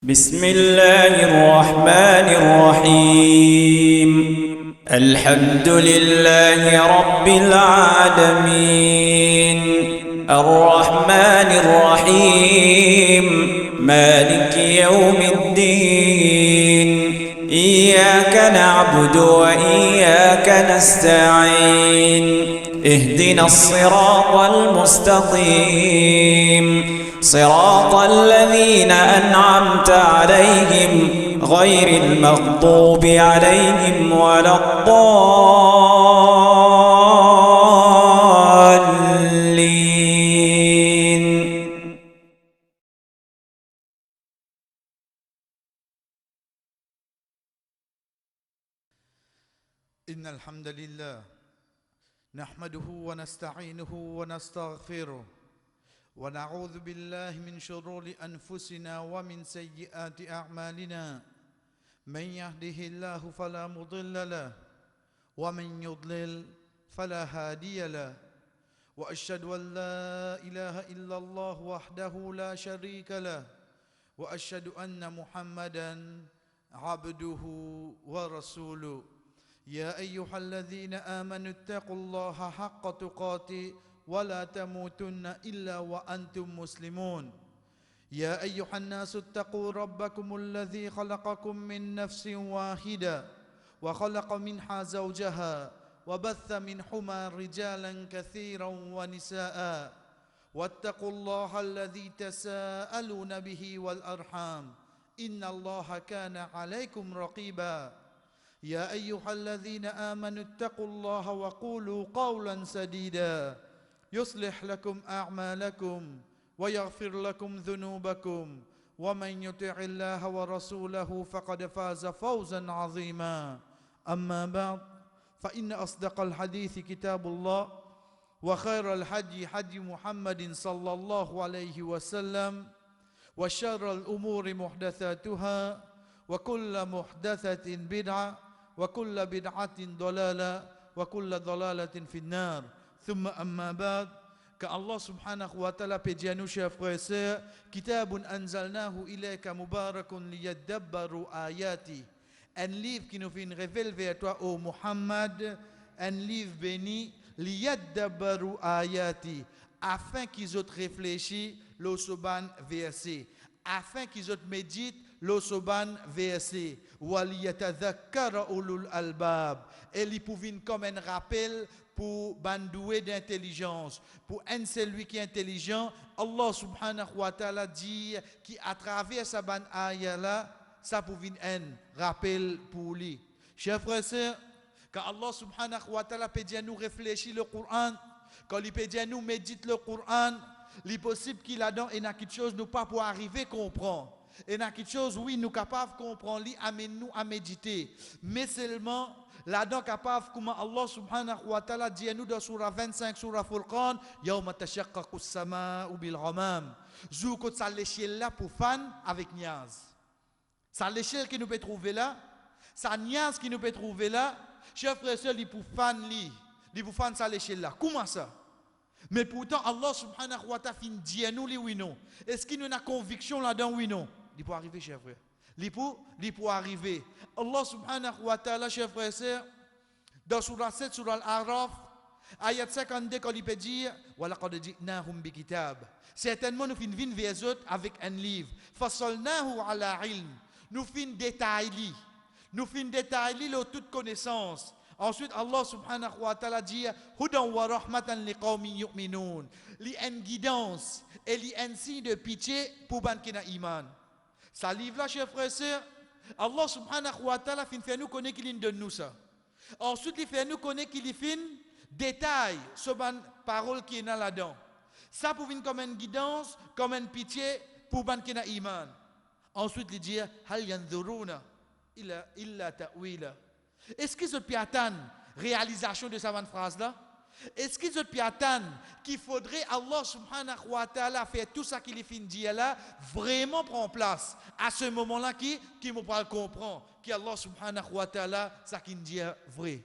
بسم الله الرحمن الرحيم الحمد لله رب العالمين الرحمن الرحيم مالك يوم الدين إياك نعبد وإياك نستعين اهدنا الصراط المستقيم صراط الذين أنعمت عليهم غير المغضوب عليهم ولا الضالين. إن الحمد لله نحمده ونستعينه ونستغفره ونعوذ بالله من شرور أنفسنا ومن سيئات أعمالنا من يهده الله فلا مضل له ومن يضلل فلا هادي له وأشهد أن لا إله إلا الله وحده لا شريك له وأشهد أن محمدا عبده ورسوله يا أيها الذين آمنوا اتقوا الله حق تقاته ولا تموتن إلا وأنتم مسلمون يا أيها الناس اتقوا ربكم الذي خلقكم من نفس واحدة وخلق منها زوجها وبث منهما رجالا كثيرا ونساء واتقوا الله الذي تساءلون به والأرحام إن الله كان عليكم رقيبا يا أيها الذين آمنوا اتقوا الله وقولوا قولا سديدا يصلح لكم أعمالكم ويغفر لكم ذنوبكم ومن يطع الله ورسوله فقد فاز فوزا عظيما أما بعد فإن أصدق الحديث كتاب الله وخير الهدي هدي محمد صلى الله عليه وسلم وشر الأمور محدثاتها وكل محدثة بدعة وكل بدعة ضلالة وكل ضلالة في النار ثم أما بعد كالله سبحانه وتعالى pédianou chers frères et sœurs kitabun anzalnahu ilayka mubarakun liyadabbaru ayati un livre qui nous vient révéler vers toi ô Muhammad un livre béni liyadabbaru ayati afin qu'ils aient réfléchi le soban verset afin qu'ils aient médité le soban verset waliyatadhakkara ulul albab et ils pouvaient comme un rappel pour bandouer d'intelligence, pour un celui qui est intelligent, Allah subhanahu wa ta'ala dit qu'à travers sa ban ayah là, ça pouvait un rappel pour lui. Chers frères et sœurs, quand Allah subhanahu wa ta'ala peut dire nous réfléchir le Coran, quand il peut dire nous méditer le Coran, il est possible qu'il a dans et n'a quelque chose nous pas pour arriver à comprendre. Et n'a quelque chose oui nous capables de comprendre, lui amène nous à méditer, mais seulement là-dedans capable comme Allah subhanahu wa ta'ala dit à nous dans surah 25 surah Furqan yawma tashaqqaqu as-samaa'u bil ghamam jour que ça l'échelle là pour fan avec niaz ça l'échelle qui nous peut trouver là ça niaz qui nous peut trouver là chers frères et sœurs li pour fan li pour fan ça l'échelle là comment ça mais pourtant Allah subhanahu wa ta'ala fin dit à nous li oui non est-ce qu'il nous a conviction là-dedans oui non il peut arriver chers frères li pour arriver Allah subhanahu wa ta'ala chers frères et sœurs dans surah 7 surah al-A'raf ayat 52 quand il peut dire wa laqad ji'nahum bi kitab certainement nous fin vinn vers eux avec un livre fasalnahu ala ilm nous fin détailler le toute connaissance ensuite Allah subhanahu wa ta'ala dit hudan wa rahmatan liqaumin yu'minun li en guidance et li en signe de pitié pour ban qui na iman ça livre là chers frères et sœurs Allah subhanahu wa ta'ala fait nous connaître qu'il donne nous ça. Ensuite, il fait nous connaître qu'il fait détail sur les paroles qui est là-dedans. Ça pour venir comme une guidance, comme une pitié pour ban qui na iman. Ensuite, il dit hal yanzuruna illa ta'wila. Est-ce qu'ils ont pu attendre réalisation de cette phrase là? Est-ce qu'ils ont pu attendre qu'il faudrait Allah subhanahu wa ta'ala faire tout ça qu'il fait dire là vraiment prend place à ce moment-là qui me parle comprendre que Allah subhanahu wa ta'ala ça qui dit vrai.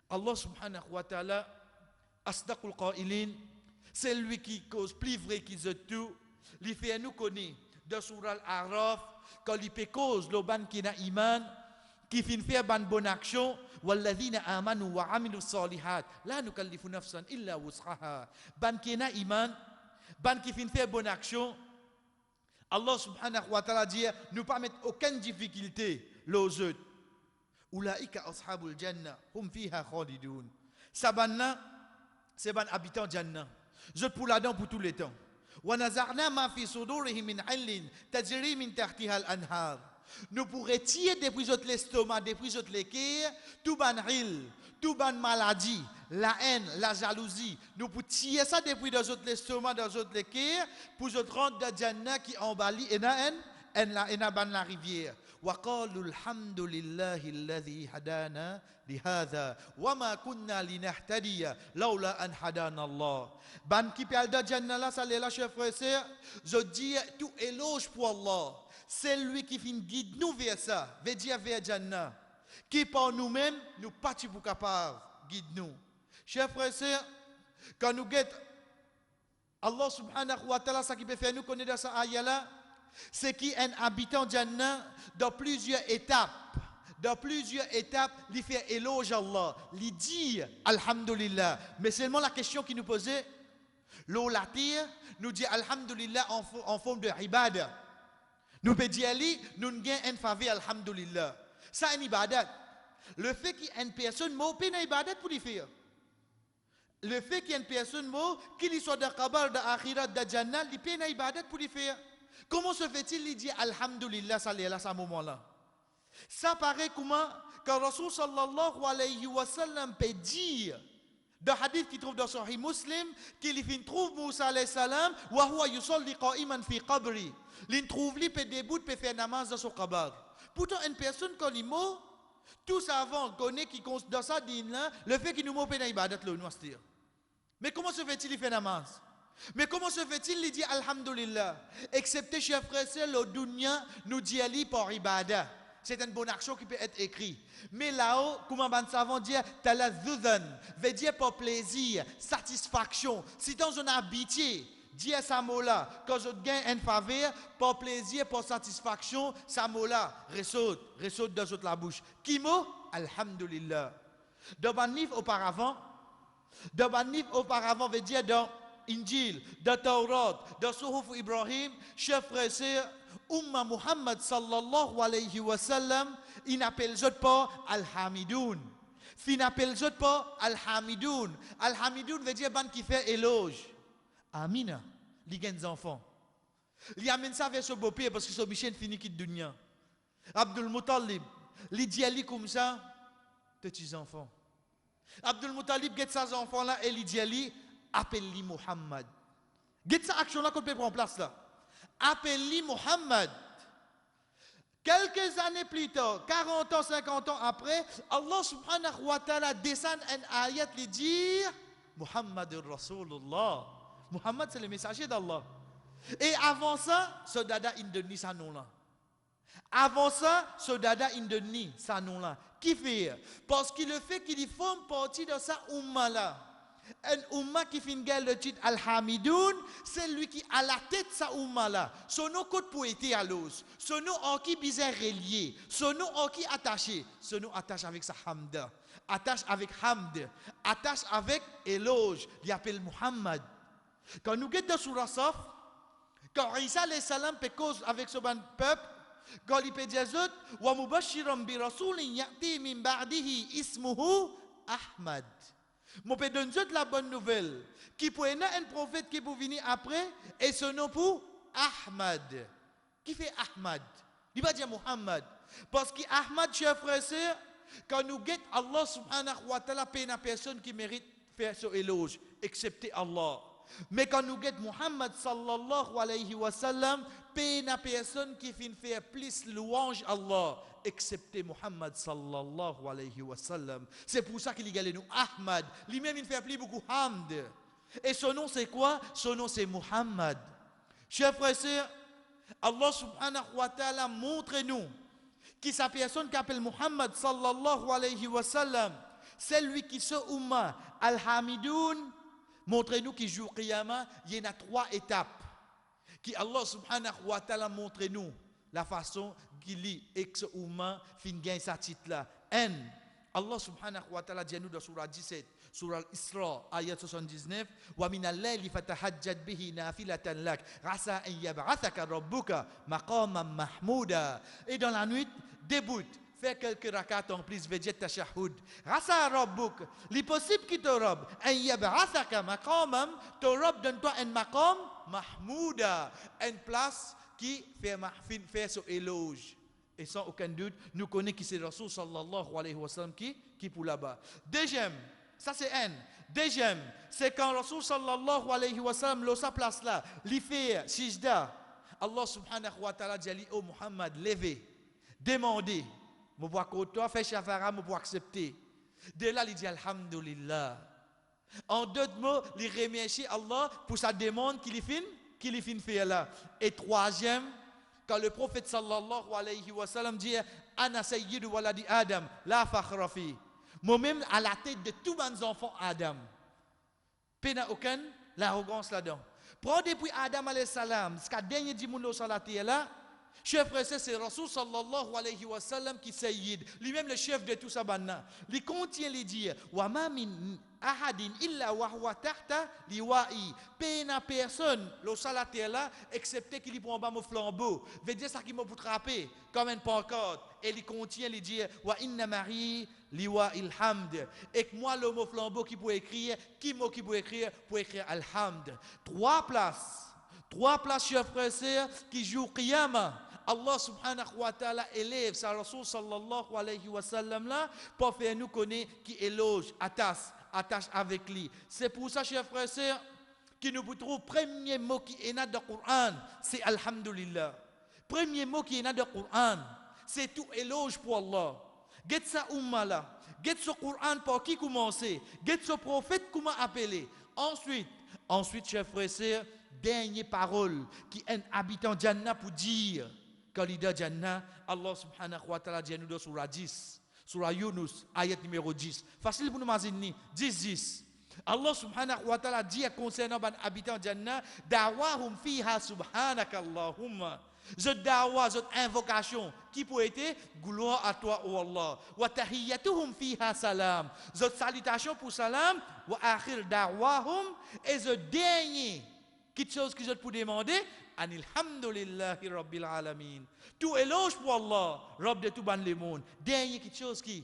Allah subhanahu wa ta'ala asdaqul qailin c'est lui qui cause plus vrai qu'ils ont tout, il fait nous connaître de surah Al-Araf, quand il peut cause le ban qui n'a iman, qui fin faire ban bonne action, walladhina amanu wa amilu salihat, la nukallifu nafsan illa wus'aha. Ban qui n'a iman, ban qui fin faire bonne action, Allah subhanahu wa ta'ala dit, ne pas mettre aucune difficulté, les autres. Ulaika ashabul jannah, hum fiha khalidun. Sabanna, c'est ban habitant Jannah. Je pour la dent pour tous les temps. Wa nazarna ma fi sudurihim min illin tajri min tahtiha al-anhar. Nous pourrions tirer depuis notre l'estomac, depuis notre l'équerre, tout ban hil, tout ban maladie, la haine, la jalousie. Nous pourrions tirer ça depuis notre l'estomac, dans notre l'équerre, pour notre rendre de Jannah qui embali et na ban la rivière. وقالوا الحمد لله الذي هدانا لهذا وما كنا لنهتدي لولا أن هدانا الله. Ban qui parle de Jannah là, ça là, chers frères et sœurs, je dis tout éloge pour Allah. C'est lui qui finit guide nous vers ça, veut dire vers Jannah. Qui par nous-mêmes, nous pas pour capable guide nous. Chers frères et sœurs, quand nous guettons Allah subhanahu wa ta'ala, ça qui peut faire nous connaître dans ça ayah là, c'est qui un habitant Jannah dans plusieurs étapes. Dans plusieurs étapes, il fait éloge à Allah, il dit Alhamdulillah. Mais seulement la question qui nous posait, l'eau la tire, nous dit Alhamdulillah en forme de ibadah. Nous peut dire, nous gagnons une faveur Alhamdulillah. Ça c'est une ibadat. Le fait qu'il y ait une personne mort, c'est une ibadat pour lui faire. Le fait qu'il y ait une personne mort, qu'il soit de Kabar, de Akhirat, de Jannah, il fait une ibadat pour lui faire. Comment se fait-il, il dit Alhamdulillah, ça est là, à ce moment-là. Ça paraît comment, quand Rasul sallallahu alayhi wa sallam peut dire, dans le hadith qui trouve dans Sahih Muslim, qu'il fin trouve Moussa alayhi salam, wa huwa yusalli qa'iman fi qabri. Il trouve lui peut debout, peut faire namaz dans son kabar. Pourtant, une personne quand il mort, tout savant connaît qui dans sa dîne là, le fait qu'il nous mort peut ibadat le noistir. Mais comment se fait-il, il fait namaz? Mais comment se fait-il, il dit Alhamdulillah, excepté chers frères, le dunya nous dit ali par ibadah. C'est une bonne action qui peut être écrite. Mais là-haut, comme un savant dit, talazzudan, veut dire par plaisir, satisfaction. Si dans un habitué, dit à ça mot-là, quand je gagne une faveur, par plaisir, par satisfaction, ça mot-là, ressaute dans la bouche. Qui mot? Alhamdulillah. Dans Banif auparavant, veut dire dans Injil, dans Taurat, dans Suhuf Ibrahim, chers frères et sœurs, Umma Muhammad sallallahu alayhi wa sallam, il n'appelle pas Al-Hamidoun. Il n'appelle pas Al-Hamidoun. Al-Hamidoun veut dire ban qui fait éloge. Amina, les jeunes enfants. Il amène ça vers ce beau-père parce que ce bichon finit quitte dunya. Abdul Muttalib, il dit comme ça, petits enfants. Abdul Muttalib get ses enfants là et il dit appelle-lui Muhammad. Get sa action là qu'on peut prendre place là. Appelle-lui Muhammad. Quelques années plus tard, 40 ans, 50 ans après, Allah subhanahu wa ta'ala descend un ayat lui dire Muhammadur Rasulullah. Muhammad c'est le messager d'Allah. Et avant ça, ce dada indemnise sa nom là. Avant ça, ce dada indemnise sa nom là. Qui fait? Parce qu'il le fait qu'il forme partie de sa umma là. Un umma qui finit le titre Al-Hamidoun, c'est lui qui a la tête de sa umma là. Son nom côte poété à l'os. Son nom en qui bizarre relié. Son nom en qui attaché. Son nom attache avec sa hamda. Attache avec hamd. Attache avec éloge. Il appelle Muhammad. Quand nous guettons sur la Saf, quand Isa alayhi salam peut cause avec ce peuple, quand il peut dire wa mubashiran bi rasulin ya'ti min ba'dihi ismuhu Ahmad. Mon père donne la bonne nouvelle. Qui peut être un prophète qui peut venir après et son nom pour Ahmad. Qui fait Ahmad? Il va dire Muhammad. Parce que Ahmad, chers frères et sœurs, quand nous guettons Allah subhanahu wa ta'ala, il n'y a personne qui mérite faire ce éloge, excepté Allah. Mais quand nous guettons Muhammad sallallahu alayhi wa sallam, il n'y a personne qui finit faire plus louange à Allah, excepté Muhammad sallallahu alayhi wa sallam. C'est pour ça qu'il y a nous Ahmad. Lui-même, il ne fait plus beaucoup hamd. Et son nom, c'est quoi? Son nom, c'est Muhammad. Chers frères et sœurs, Allah subhanahu wa ta'ala montre-nous qui sa personne qui appelle Muhammad sallallahu alayhi wa sallam, c'est lui qui se umma al-Hamidoun. Montrez-nous qu'il joue Qiyamah, il y en a 3 étapes. qui Allah subhanahu wa ta'ala montre nous la façon qu'il lit et que ce humain fin gagne sa titre là. Allah subhanahu wa ta'ala dit nous dans surah 17, surah Isra, ayat 79, wa min al-layli fatahajjad bihi nafilatan lak, asa an yab'athaka rabbuka maqaman mahmouda. Et dans la nuit, débute, fais quelques rakats en plus, vejet tashahhud. Asa rabbuk, li possible qui te robe, an yab'athaka maqaman, te robe donne-toi un maqam mahmouda, une place qui fait son éloge. Et sans aucun doute, nous connaissons qui c'est Rasul sallallahu alayhi wa sallam qui pour là-bas. Deuxième, ça c'est un. Deuxième, c'est quand Rasul sallallahu alayhi wa sallam, le sa place là, il fait sijda. Allah subhanahu wa ta'ala dit au Muhammad, levez, demandez. Je vois que toi, fais shafara, je vais accepter. De là, il dit alhamdulillah. En deux mots, il remercie Allah pour sa demande qu'il fin fait là. Et troisième, quand le prophète sallallahu alayhi wa sallam dit Ana sayyidu waladi Adam, la fakhra fi. Moi-même à la tête de tous mes enfants Adam. Pena aucun l'arrogance là-dedans. Prends depuis Adam alayhi salam, ce qu'a dernier dit mon salati là, chef frère c'est Rasul sallallahu alayhi wa sallam qui sayyid, lui-même le chef de tout ça banna. Il contient les dire wa ma min ahadin illa wa huwa tahta liwa'i. Pena personne le salati là excepté qu'il prend bas mon flambeau. Veut dire ça qui m'a pour trapper comme une pancarte et il contient les dire wa inna mari liwa'il hamd. Et que moi le mot flambeau qui peut écrire pour écrire alhamd. Trois places chers frères et sœurs qui jouent qiyamah. Allah subhanahu wa ta'ala élève sa Rasul sallallahu alayhi wa sallam là pour faire nous connaître qui éloge, attache avec lui. C'est pour ça, chers frères et sœurs, qui nous trouve premier mot qui est dans le Coran, c'est alhamdulillah. Premier mot qui est dans le Coran, c'est tout éloge pour Allah. Get sa umma là, get ce Coran pour qui commencer, get ce prophète comment appeler. Ensuite, chers frères et sœurs, dernière parole qui est un habitant Jannah pour dire. Quand il dit Jannah, Allah subhanahu wa ta'ala dit nous dans surah 10, surah Yunus, ayat numéro 10. Facile pour nous imaginer, 10. Allah subhanahu wa ta'ala dit concernant les habitants Jannah, da'wahum fiha subhanaka Allahumma. Cette da'wa, cette invocation, qui peut être gloire à toi, ô Allah. Wa tahiyyatuhum fiha salam. Cette salutation pour salam, wa akhir da'wahum, et ce dernier, quelque chose que je peux demander, Alhamdulillahi Rabbil Alamin. Tout éloge pour Allah, Rabb de tout le monde. Dernier quelque chose qui,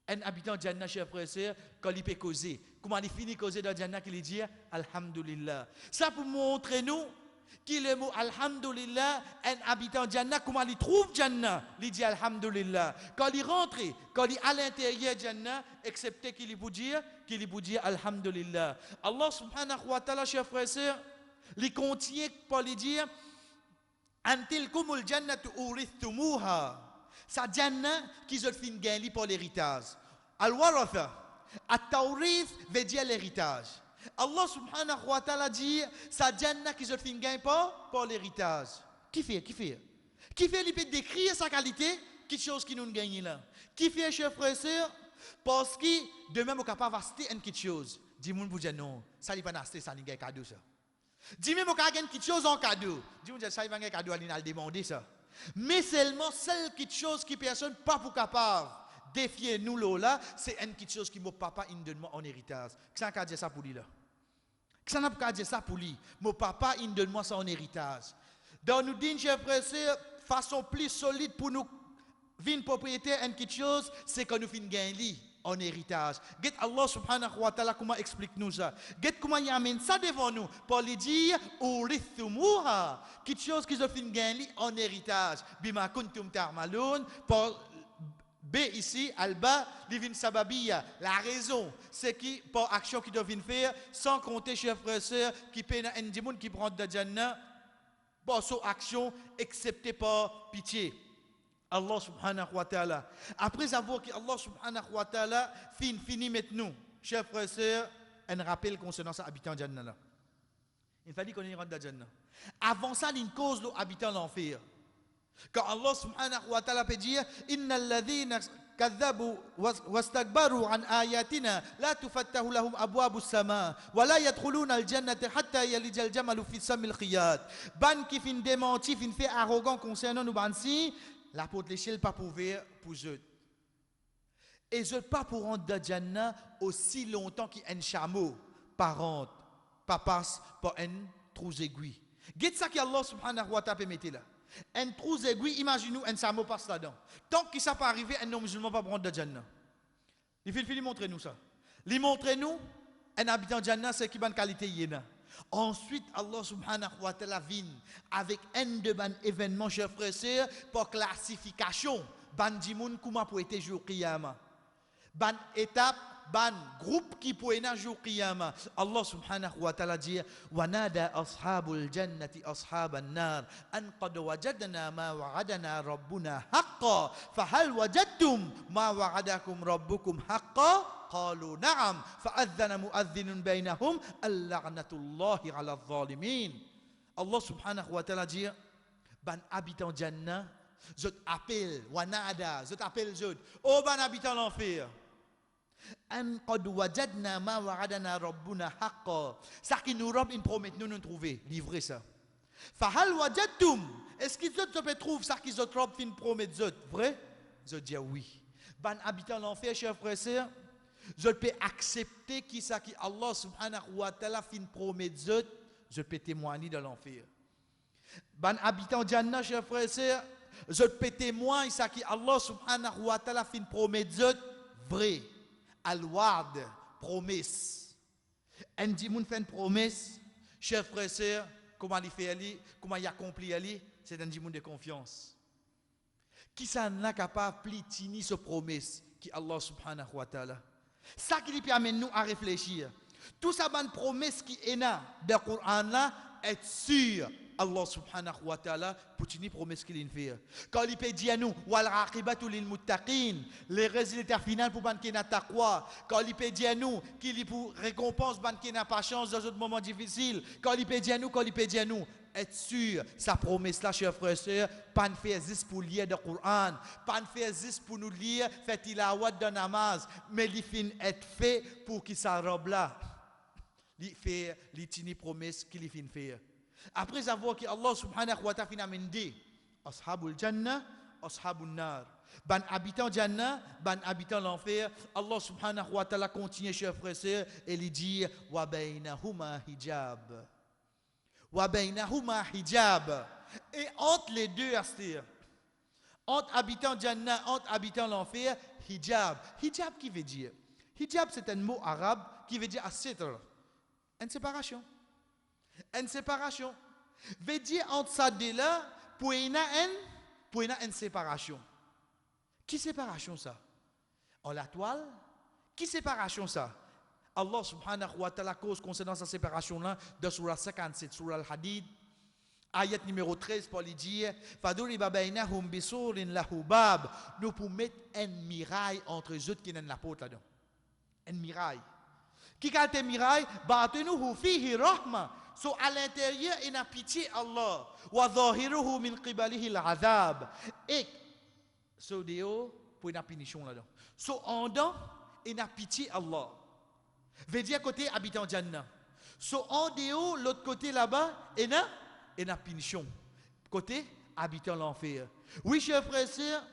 un habitant de Jannah, chers frères et sœurs, quand il peut causer, comment il finit causer dans Jannah, qu'il dit Alhamdulillah. Ça pour montrer nous, qui le mot Alhamdulillah, un habitant de Jannah, comment il trouve Jannah, il dit Alhamdulillah. Quand il rentre, quand il est à l'intérieur de Jannah, excepté qu'il vous dire Alhamdulillah. Allah subhanahu wa ta'ala, chers frères et sœurs, il contient pour lui dire Antilkumul jannatu urithumuha. Sa jannah qui se fin gagner pour l'héritage. Al-waratha. At-tawrith veut dire l'héritage. Allah subhanahu wa ta'ala dit sa jannah qui se fin gagner pour l'héritage. Qui fait il peut décrire sa qualité, quelque chose qui nous gagne là. Qui fait, chers frères et sœurs, parce que de même on est capable d'acheter quelque chose. Dis-moi pour dire non, ça n'est pas acheter, ça n'est pas cadeau ça. Dis-moi qu'on a quelque chose en cadeau. Dis-moi ça il va un cadeau à aller demander ça. Mais seulement seule quelque chose qui personne pas pour capable défier nous là, c'est une quelque chose qui mon papa il donne moi en héritage. Qui ça dire ça pour lui là? Qui ça n'a pas dire ça pour lui? Mon papa il donne moi ça en héritage. Dans nous dit chers frères et sœurs, façon plus solide pour nous vin propriétaire une quelque chose, c'est quand nous fin gagner en héritage. Get Allah subhanahu wa ta'ala comment explique-nous ça. Get comment il amène ça devant nous pour lui dire urithumuha, quelque chose qui se fin gagner en héritage. Bima kuntum ta'malun pour B ici alba divine sababiya. La raison c'est qui pour action qui doit faire sans compter chers frères et sœurs qui paient un dimoun qui prend de Jannah pour son action excepté par pitié. Allah subhanahu wa ta'ala. Après avoir que Allah subhanahu wa ta'ala fini maintenant, chers frères et sœurs, un rappel concernant ça habitant Jannah là. Il fallait qu'on y rentre dans Jannah. Avant ça, il y a une cause l'habitant l'enfer. Quand Allah subhanahu wa ta'ala peut dire innal ladhina كذبوا واستكبروا عن آياتنا لا تفتح لهم أبواب السماء ولا يدخلون الجنة حتى يلج الجمل في سم الخياط. Ban qui fin démenti, fin fait arrogant concernant nous ban si, l'apôtre l'échelle pas pour ouvrir pour eux. Et je pas pour rentrer dans Jannah aussi longtemps qu'un chameau par rentre, pas passe par un trou aiguille. Qu'est-ce ça qu'Allah subhanahu wa ta'ala permet là? Un trou aiguille, imaginez-nous un chameau passe là-dedans. Tant que ça pas arrivé, un non-musulman pas prendre de Jannah. Il faut montrer nous ça. Il montre nous un habitant de Jannah c'est qui bonne qualité yéna. Ensuite Allah subhanahu wa ta'ala vient avec un de ban événements chers frères et sœurs pour classification ban dimoun comment pour être jour qiyamah. Ban étape, ban groupe qui peut être jour qiyamah. Allah subhanahu wa ta'ala dit wa nada ashabul jannati ashaban nar an qad wajadna ma wa'adana rabbuna haqqan fa hal wajadtum ma wa'adakum rabbukum haqqan qalu na'am fa adhana mu'adhdhinun bainahum al-la'natullahi 'ala adh-dhalimin. Allah subhanahu wa ta'ala dit ban habitant jannah je t'appelle wa nada je t'appelle je oh ban habitant l'enfer an qad wajadna ma wa'adana rabbuna haqqan. Ça qui nous robe une promesse nous trouver livrer ça. Fa hal wajadtum est-ce qu'ils autres peut trouver ça qu'ils autres robe fin promesse vrai? Je dis oui. Ban habitant l'enfer chers frères et sœurs, je peux accepter qui ça qui Allah subhanahu wa ta'ala fin promesse je peux témoigner dans l'enfer. Ban habitant Jannah chers frères et sœurs, je peux témoigner ça qui Allah subhanahu wa ta'ala fin promesse vrai. Al-Wa'd, promesse. Un dimoun fait une promesse, chers frères et sœurs, comment il fait ali, comment il accomplit ali, c'est un dimoun de confiance. Qui ça n'a capable de tenir ce promesse qui Allah subhanahu wa ta'ala. Ça qui lui permet nous à réfléchir. Tout ça bonne promesse qui est là dans le Coran là est sûr. Allah subhanahu wa ta'ala pour tenir promesse qu'il fait. Quand il peut dire à nous wal aqibatu lil muttaqin, les résultats finaux pour ban qui n'a taqwa. Quand il peut dire à nous qu'il pour récompense ban qui n'a pas chance dans un moment difficile. Quand il peut dire à nous être sûr sa promesse là chers frères et sœurs pas ne faire juste pour lire le Coran, pas ne faire juste pour nous lire faire tilawat dans namaz, mais il fin être fait pour qu'il sa robe là. Il fait il tenir promesse qu'il fin faire. Après avoir que Allah subhanahu wa ta'ala fin amendé ashabul jannah ashabun nar ban habitant jannah ban habitant l'enfer Allah subhanahu wa ta'ala continue chers frères et sœurs et il dit wa bainahuma hijab et entre les deux c'est-à-dire entre habitant jannah entre habitant l'enfer hijab qui veut dire hijab c'est un mot arabe qui veut dire as-sitr une séparation. Une séparation. Veut dire entre ça deux là, pour une séparation. Qui séparation ça? En la toile? Qui séparation ça? Allah subhanahu wa ta'ala cause concernant sa séparation là, de surah 57, surah al-Hadid, ayat numéro 13, pour lui dire, Faduriba bainahum bisurin lahu bab, nous pour mettre un mirail entre eux qui n'ont la porte là-dedans. Un mirail. Qui quand un mirail, batinuhu fihi rahma. So à l'intérieur, il a pitié Allah. Wa zahiruhu min qibalihi al-azab. Et so dehors, pour une punition là-dedans. So en dedans, il a pitié Allah. Veut dire côté habitant Jannah. So en dehors, l'autre côté là-bas, il a punition. Côté habitant l'enfer. Oui, chers frères et sœurs,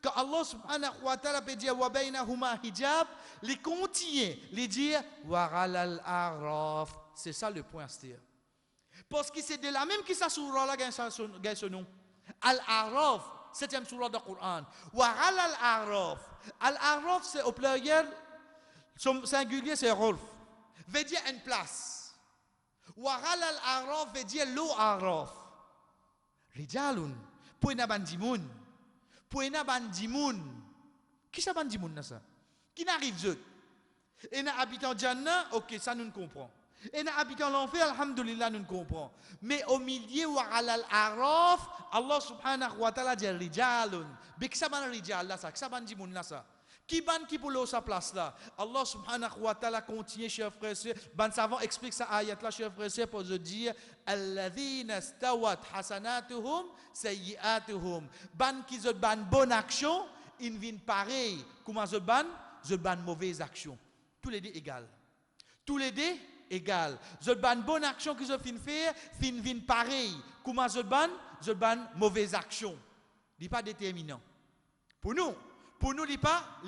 quand Allah subhanahu wa ta'ala peut dire wa bainahuma hijab, les continue, les dire wa alal araf. C'est ça le point, c'est-à-dire. Parce que c'est de la même qui ça surah là gagne son nom. Al-Araf, 7e surah du Coran. Wa alal araf. Al-Araf c'est au pluriel, son singulier c'est Ruf. Veut dire une place. Wa alal araf veut dire l'eau araf. Rijalun, pour une bandimoun. Pour une bandimoun. Qui ça bandimoun ça? Qui n'arrive zut? Et n'a habitant Jannah, ok, ça nous comprenons. Et n'a habitant l'enfer, alhamdulillah, nous comprenons. Mais au milieu, wa alal araf, Allah subhanahu wa ta'ala dit rijalun. Mais qui ça ban rijal là ça? Qui ça bandimoun là ça? Qui ban qui pour sa place là? Allah subhanahu wa ta'ala continue, chers frères et sœurs. Ban savant explique ça ayat là, chers frères et sœurs, pour se dire alladhina stawat hasanatuhum sayyi'atuhum. Ban qui zot ban bonne action ils viennent pareil, comment je ban mauvaise action. Tous les deux égales. Tous les deux égales. Je ban bonne action que je fin faire, viennent pareil, comment je ban mauvaise action. Il n'est pas déterminant. Pour nous, il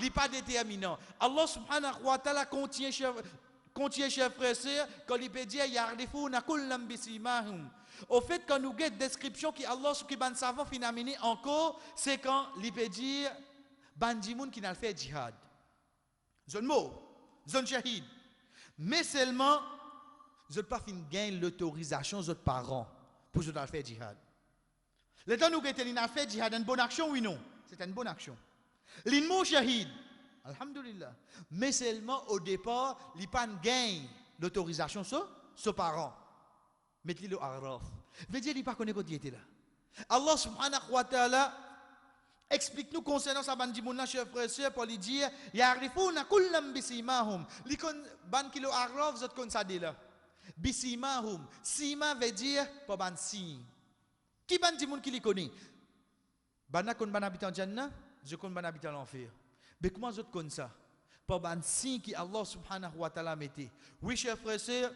n'est pas déterminant. Allah subhanahu wa ta'ala contient, chers frères et sœurs, quand il peut dire, Ya'rifuna kullam bisimahum. Au fait, quand nous avons une description qui Allah qui ban savant fin amené encore, c'est quand il peut dire, ban dimoun qui n'a fait djihad. Zone mot, zone shahid. Mais seulement, je ne pas fin gagner l'autorisation de votre parents pour je faire djihad. Le temps où nous avons fait djihad, une bonne action, oui non? C'est une bonne action. L'inmo shahid, alhamdulillah. Mais seulement au départ, il pas gagne l'autorisation sur ses parents. Mettez le araf. Veut dire il pas connaît quand il était là. Allah subhanahu wa ta'ala explique nous concernant sa bande dimouna chers frères et sœurs pour lui dire ya'rifuna kullam bisimahum. Li kon ban kilo araf zot kon sa de là. Bisimahum. Sima veut dire pour ban signe. Qui ban dimoun qui li connaît? Bana kon ban habitant Jannah, je kon ban habitant l'enfer. Mais comment zot kon ça? Pour ban signe qui Allah subhanahu wa ta'ala mettait. Oui chers frères et sœurs,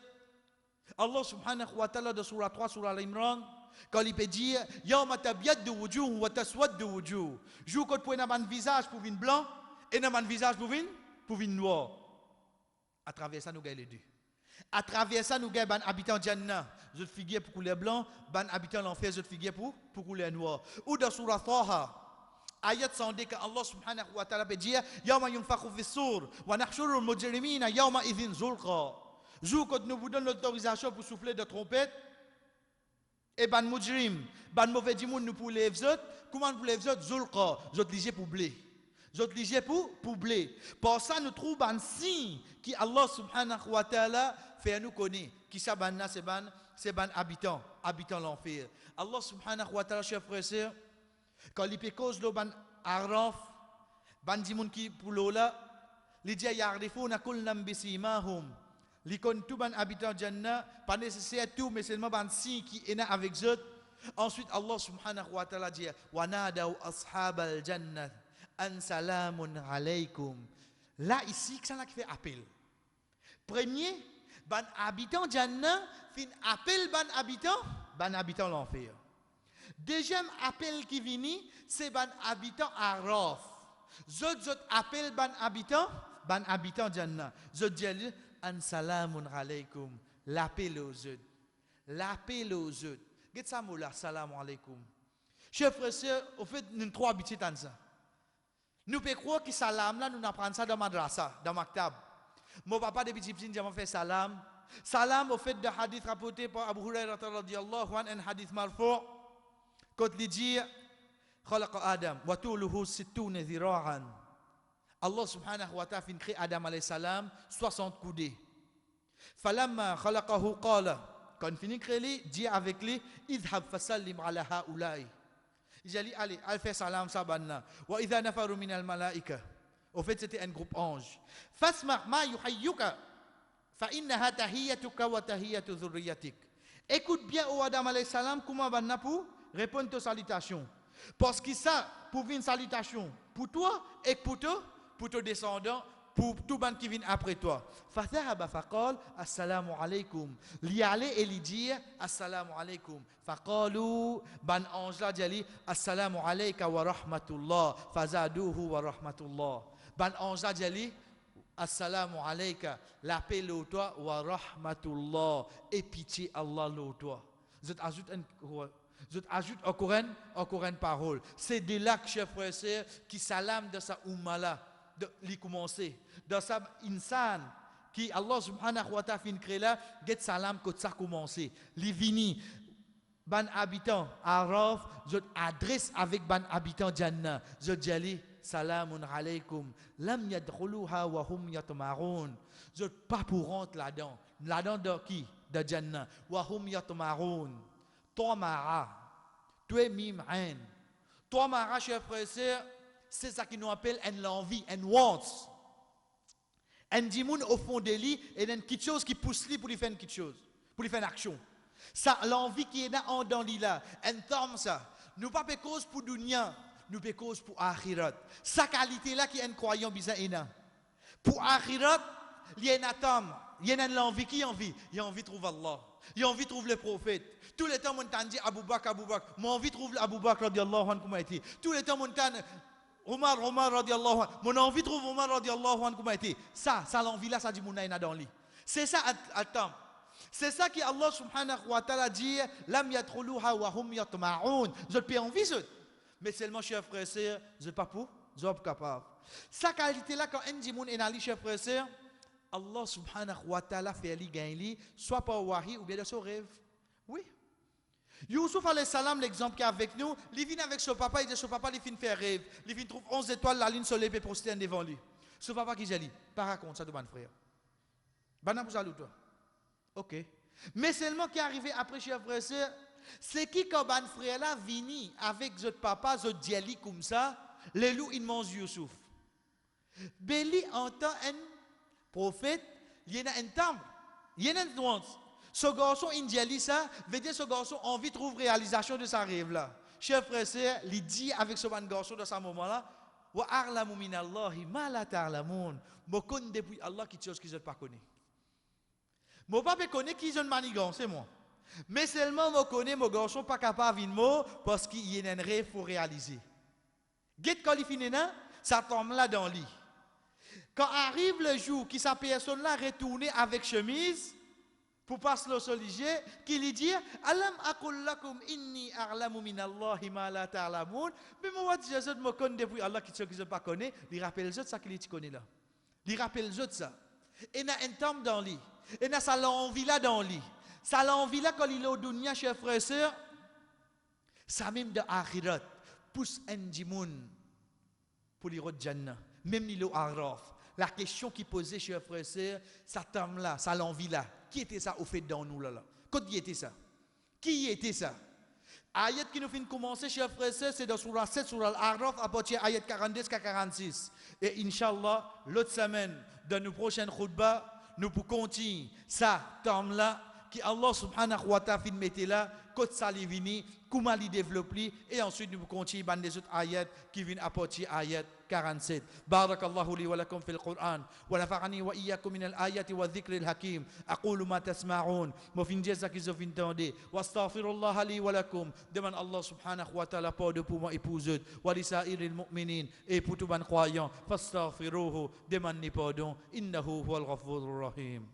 Allah subhanahu wa ta'ala de surah 3, surah Al-Imran, quand il peut dire Yawma tabyaddu wujuh wa taswaddu wujuh. Jour quand pour un visage pour vin blanc et un visage pour vin noir. À travers ça nous gagne les deux. À travers ça nous gagne ban habitant Jannah, je figure pour couleur blanc, ban habitant l'enfer, je figure pour couleur noir. Ou dans surah Taha, ayat 102 quand Allah subhanahu wa ta'ala peut dire Yawma yunfakhu fis-sur wa nahshurul mujrimina yawma idhin zulqa. Jour quand nous vous donnons l'autorisation pour souffler de trompette, et ban mujrim, ban mauvais dimoun nous pour les autres, comment pour les autres, zulqa, j'autres ligier pour blé. J'autres ligier pour blé. Pour ça, nous trouvons un signe qui Allah subhanahu wa ta'ala fait nous connaître. Qui ça ban là, c'est ban habitant l'enfer. Allah subhanahu wa ta'ala, chers frères et sœurs, quand il peut cause le ban araf, ban dimoun qui pour l'eau là, il dit ya'rifuna kullam bisimahum. L'icône tout ban habitant Jannah, pas nécessaire tout, mais seulement ban si qui est avec eux. Ensuite, Allah subhanahu wa ta'ala dit wa nadaw ashab al-jannah an salamun alaykum. Là, ici, c'est ça qui fait appel. Premier, ban habitant Jannah, fin appel ban habitant l'enfer. Deuxième appel qui vient, c'est ban habitant Araf. Zot appel ban habitant Jannah. Zot dit an salamun alaykum. L'appel aux autres. L'appel aux autres. Qu'est-ce que ça mot là, salam alaykum? Chers frères et sœurs, au fait, nous trois habitués dans ça. Nous pouvons croire que salam là, nous apprenons ça dans madrasa, dans maktab. Mon papa depuis petit petit, fait salam. Salam au fait de hadith rapporté par Abu Hurairah radhiyallahu anhu, un hadith marfu'. Quand il dit خلق آدم وطوله 60 ذراعا. Allah subhanahu wa ta'ala fin créé Adam alayhi salam 60 coudées. فلما خلقه قال, quand il finit créer lui, dit avec lui اذهب فسلم على هؤلاء. Il dit allez, allez faire salam sabanna. وإذا نفر من الملائكة. Au fait c'était un groupe ange. فاسمع ما يحييك فإنها تحيتك وتحية ذريتك. Écoute bien au Adam alayhi salam comment banna pour répondre aux salutations. Parce que ça, pour une salutation, pour toi et pour tes descendants, pour tout le monde qui vient après toi. فَذَهَبَ فَقَالَ السَّلَامُ عَلَيْكُمْ. Li aller et lui dire assalamu alaykum. فَقَالُوا ban ange là dit assalamu alayka wa rahmatullah. فَزَادُوهُ wa rahmatullah. Ban ange là dit assalamu alayka. La paix l'eau toi wa rahmatullah. Et pitié Allah l'eau toi. Je ajoute encore une parole. C'est de là que, chers frères et sœurs, qui salam de sa umma là, de l'y commencer. Dans sa insan, qui Allah subhanahu wa ta'ala fin créé là, get salam quand ça commencé. Li vini, ban habitant, araf, je adresse avec ban habitant Jannah. Je dis, salamun alaykum. Lam yadkhuluha wa hum yatma'un. Je pas pour rentrer là-dedans. Là-dedans de qui? De Jannah. Wa hum yatma'un. Toi mara, toi mim ain. Toi mara, chers frères et sœurs, c'est ça qui nous appelle une l'envie, une wants. Un dimoun au fond de lui et une quelque chose qui pousse lui pour lui faire quelque chose, pour lui faire une action. Ça, l'envie qui est là dans lui là, un terme ça. Nous pas cause pour dunya. nous pe cause pour akhirat. Sa qualité là qui est un croyant bizarre. Pour akhirat, il y a un atome, il y a l'envie qui envie. Il a envie de trouver Allah. Il a envie de trouver le prophète. Tous les temps, on t'a dit Abu Bakr. Moi, envie de trouver Abu Bakr, radiallahu anhu, comment été. Tous les temps, on t'a dit Omar, radiallahu anhu. Mon envie de trouver Omar, radiallahu anhu, comment été. Ça l'envie là, ça dit mon aïna dans lui. C'est ça, attends. C'est ça qui Allah subhanahu wa ta'ala dit Lam yadkhuluha wa hum yatma'un. Je peux envie, mais seulement, chers frères et sœurs, je ne pas pour, je ne pas capable. Sa qualité là, quand un dimoun est allé, chers frères et sœurs, Allah subhanahu wa ta'ala fait lui gagner, soit par wahi ou bien de son rêve. Oui. Youssouf alayhi salam, l'exemple qui est avec nous, il vient avec son papa, il dit son papa, il vient faire rêve. Il vient trouver 11 étoiles, la lune soleil, et prosterne devant lui. Son papa qui dit, pas raconte ça de mon frère. Bana pour salut toi. Ok. Mais seulement qui est arrivé après, chers frères et sœurs, c'est qui quand ban frère là vini avec votre papa, votre diali comme ça, les loups ils mangent Youssouf. Béli entend un prophète, il y a un temple, il y a une nuance. Ce garçon indiali ça, veut dire ce garçon a envie de trouver réalisation de sa rêve là. Chers frères et sœurs, il dit avec ce garçon dans ce moment là, wa a'lamu minallahi ma la ta'lamun. Moi connais depuis Allah qui chose que je ne pas connais. Mon papa connaît qui je ne manigance, c'est moi. Mais seulement moi connais mon garçon pas capable de mot parce qu'il y a un rêve pour réaliser. Get quand il finit là, ça tombe là dans le lit. Quand arrive le jour qui sa personne là retourne avec chemise pour passer le soligé, qui lui dit alam aqul lakum inni a'lamu minallahi ma la ta'lamun. Mais moi je me connais depuis Allah qui ne pas connaît, il rappelle ça qu'il connaît là. Il rappelle ça. Et il y a un temps dans lui. Et ça l'envie là dans lui. Ça l'envie là quand il est au dunya, chers frères et sœurs. Ça même de akhirat pousse un djimoun pour les routes Jannah. Même il est au araf. La question qui posait, chers frères et sœurs, ça tombe là, ça l'envie là. Qui était ça au fait dans nous là? Qui était ça? Qui était ça? Ayat qui nous fait commencer, chers frères et sœurs, c'est dans Surah 7, Surah Al-Araf, à partir ayat 42 à 46. Et Inch'Allah, l'autre semaine, dans nos prochaines khutbahs, nous pour continuer ça, tombe là, qui Allah subhanahu wa ta'ala mettait là, quand ça est venu, comment il développe, et ensuite nous continuer dans les autres ayats qui viennent à partir ayat 47. Barakallahu li wa lakum fil Qur'an, wa nafa'ani wa iyyakum min al-ayati wa dhikril hakim. Aqulu ma tasma'un, mo fin jeza qui zofin tende, wa astaghfirullah li wa lakum, demande Allah subhanahu wa ta'ala pardon pour moi et pour eux, wa li sa'iril mu'minin, et pour tous les croyants, fastaghfiruhu, demande pardon, innahu huwal ghafurur rahim.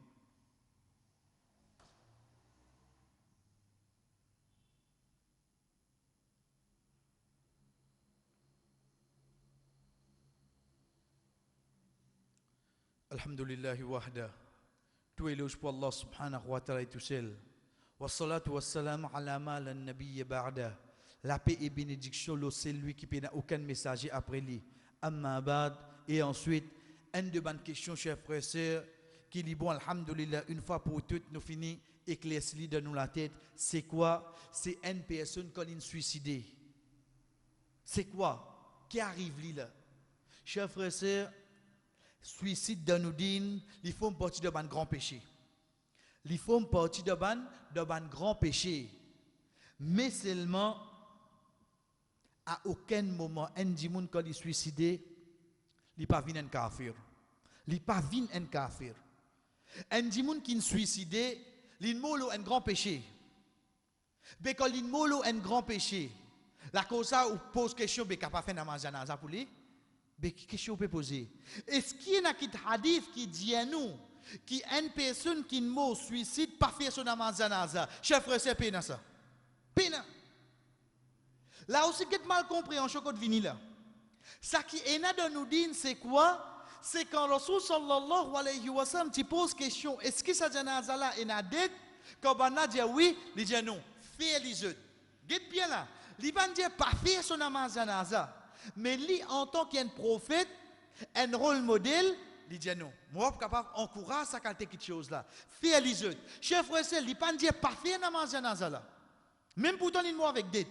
Alhamdulillahi wahda. Tout éloge pour Allah subhanahu wa ta'ala et tout seul. Wa salatu wa salam ala ma lan nabiyya ba'da. La paix et bénédiction, c'est lui qui n'a aucun messager après lui. Amma ba'd. Et ensuite, une de bonnes questions, chers frères et sœurs, qui dit bon, alhamdulillah, une fois pour toutes, nous finissons éclairci dans nous la tête. C'est quoi? C'est une personne qui est suicidée. C'est quoi? Qui arrive là? Chers frères et sœurs, suicide dans nous dit, il faut partie de ban grand péché. Il faut partie de ban grand péché. Mais seulement, à aucun moment, un dimoun quand il suicidé, il pas vin un kafir. Il pas vin un kafir. Un dimoun qui est suicidé, il molo un grand péché. Mais quand il molo un grand péché, la cause ça ou pose question, mais capable faire namaz janaza pour lui. Mais quelle question peut poser? Est-ce qu'il y a un hadith qui dit à nous qui une personne qui meurt suicide pas faire son namaz janaza? Chef frère, c'est peine ça. Peine. Là aussi, qu'est mal compris en chocolat de vinyle là. Ça qui est là de nous dire, c'est quoi? C'est quand Rasul sallallahu alayhi wa sallam tu poses question, est-ce que sa janaza là est na dette? Quand on a dit oui, il dit non. Fais les autres. Dites bien là. Il va dire pas faire son namaz janaza. Mais lui, en tant qu'un prophète, un rôle modèle, il dit non. Moi, je suis capable d'encourager ça quand quelque chose là. Fais les autres. Chef frère, il ne pas dire pas faire namaz janaza là. Même pourtant, il est avec dette.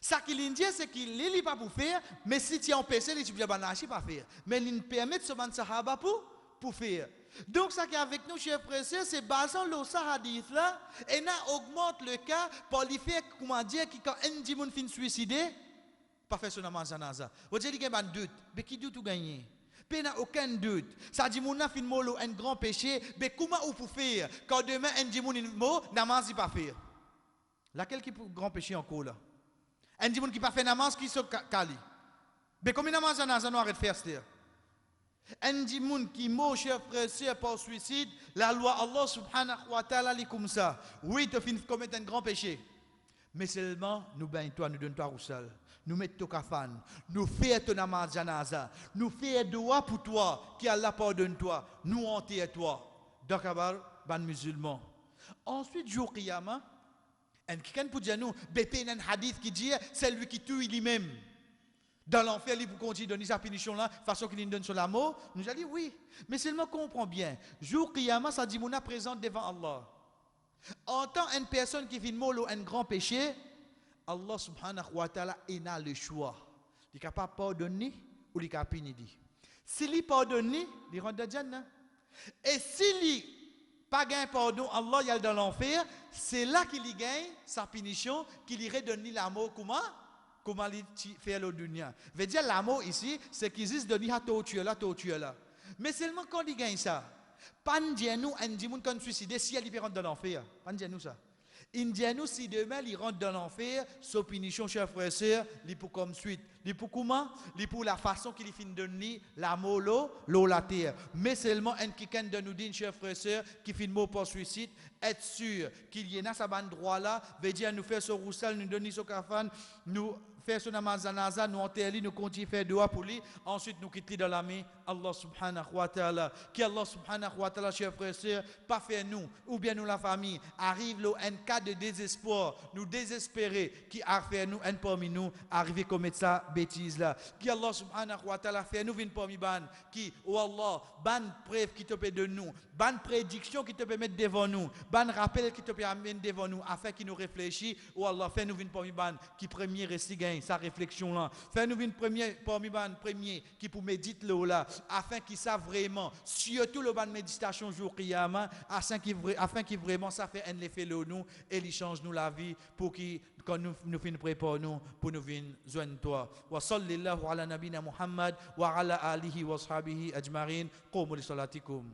Ça qu'il dit, c'est qu'il n'est pas pour faire, mais si tu es empêché, tu ne peux pas faire. Mais il permet de se mettre sahaba pour faire. Donc, ça qui est avec nous, chers frères, c'est basant le hadith là, et on augmente le cas pour lui faire, comment dire, quand un dimon fin suicidé, pas faire son namaz janaza. Vous dites qu'il y a un doute, mais qui doute ou gagner? Il n'y a aucun doute. Ça dit, mon a fait un grand péché, mais comment vous pouvez faire quand demain, on dit, mon namaz, il pas faire? Laquelle qui est le grand péché encore là? On dit, mon qui pas fait namaz, qui se cali? Mais combien de namaz janaza nous arrête de faire ça? On dit, mon qui mort, cher frère, sœur, par suicide, la loi Allah subhanahu wa ta'ala, est comme ça. Oui, tu finis commettre un grand péché. Mais seulement, nous baignons-toi, nous donnons-toi roussel. Nous mettons ton kafan, nous faisons ton namaz janaza, nous faisons doigt pour toi, qui Allah pardonne-toi, nous enterrons toi. Donc, ban musulman. Ensuite, jour Qiyamah, quelqu'un peut dire nous, un hadith qui dit, c'est lui qui tue lui-même. Dans l'enfer, il peut continuer de donner sa punition là, façon qu'il nous donne sur la mort. Nous allons dire oui, mais seulement comprend bien. Jour Qiyamah, ça dit, Mouna présente devant Allah. En tant qu'une personne qui fait un grand péché, Allah subhanahu wa ta'ala a le choix. Il est capable de pardonner ou il est capable de punir. S'il est pardonné, il rentre dans Jannah. Et s'il n'est pas gain pardon, Allah il est dans l'enfer, c'est là qu'il gagne sa punition, qu'il irait donner l'amour. Comment il fait le dunya. Veut dire l'amour ici, c'est qu'il existe donner à torture là. Mais seulement quand il gagne ça, pas nous un dimanche quand suicidé, si il rentre dans l'enfer. Pas nous ça. Indiano, si demain il rentre dans l'enfer, sa punition, chers frères et sœurs, il pour comme suite. Il pour comment? Il pour la façon qu'il finit de donner l'amour, l'eau, la terre. Mais seulement un quelqu'un de nous dit, chers frères et sœurs, qui finit mot pour suicide, être sûr qu'il y a ce droit là, veut dire nous faire ce roussel, nous donner ce kafan, nous faire ce namazanaza, nous enterrer, nous continuer à faire dua pour lui, ensuite nous quitter dans la main, Allah subhanahu wa ta'ala. Qui Allah subhanahu wa ta'ala, chers frères et sœurs, pas faire nous, ou bien nous la famille, arrive là un cas de désespoir, nous désespérer, qui a fait nous, un parmi nous, arriver commettre ça bêtise là. Qui Allah subhanahu wa ta'ala fait nous venir parmi ban, qui, oh Allah, ban preuve qui te peut de nous, ban prédiction qui te peut mettre devant nous, ban rappel qui te peut amener devant nous, afin qu'il nous réfléchisse, oh Allah, fait nous venir parmi ban, qui premier récit gagne sa réflexion là, fait nous venir parmi ban, premier, qui pour méditer là, afin qu'il sache vraiment, surtout le ban méditation jour Qiyamah, afin qu'il vraiment ça fait un effet là nous, et il change nous la vie, pour qu'il quand nous finissons préparer nous pour nous venir joindre toi. Wa sallallahu ala nabina Muhammad wa ala alihi wa sahbihi ajma'in. Qumu li salatikum.